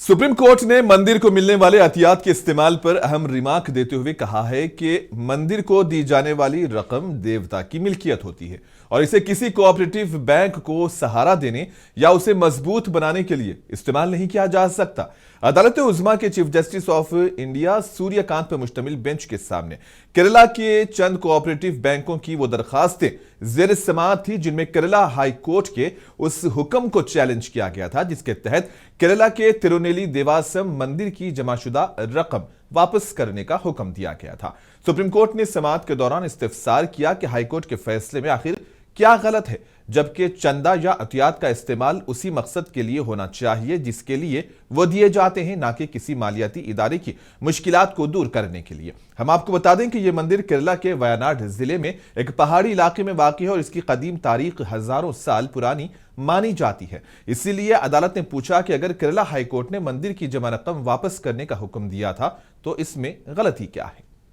Supreme court ने मंदिर को मिलने वाले अतियात के इस्तेमाल पर अहम रिमार्क देते हुए कहा है कि मंदिर को दी जाने वाली रकम देवता की मिल्कियत होती है और इसे किसी कोऑपरेटिव बैंक को सहारा देने या उसे मजबूत बनाने के लिए इस्तेमाल नहीं किया जा सकता। अदालत उज़्मा के chief justice of India Suryakant पर मुश्तमिल बेंच के सामने केरला के चंद कोऑपरेटिव बैंकों की वो दरखास्तें ज़ेर समाअत थी जिनमें केरला हाई कोर्ट के उस हुक्म को चैलेंज किया गया था जिसके तहत केरला के तिरुनेली देवासम मंदिर की जमाशुदा रकम वापस करने का हुक्म दिया गया था। सुप्रीम कोर्ट ने समाअत के दौरान इस्तिफसार किया कि हाईकोर्ट के फैसले में आखिर क्या गलत है, जबकि चंदा या अतियात का इस्तेमाल उसी मकसद के लिए होना चाहिए जिसके लिए वो दिए जाते हैं, ना कि किसी मालियाती इदारे की मुश्किलात को दूर करने के लिए। हम आपको बता दें कि यह मंदिर केरला के वायनाड जिले में एक पहाड़ी इलाके में वाक़ है और इसकी कदीम तारीख हजारों साल पुरानी मानी जाती है। इसीलिए अदालत ने पूछा कि अगर केरला हाईकोर्ट ने मंदिर की जमा रकम वापस करने का हुक्म दिया था तो इसमें गलती क्या है।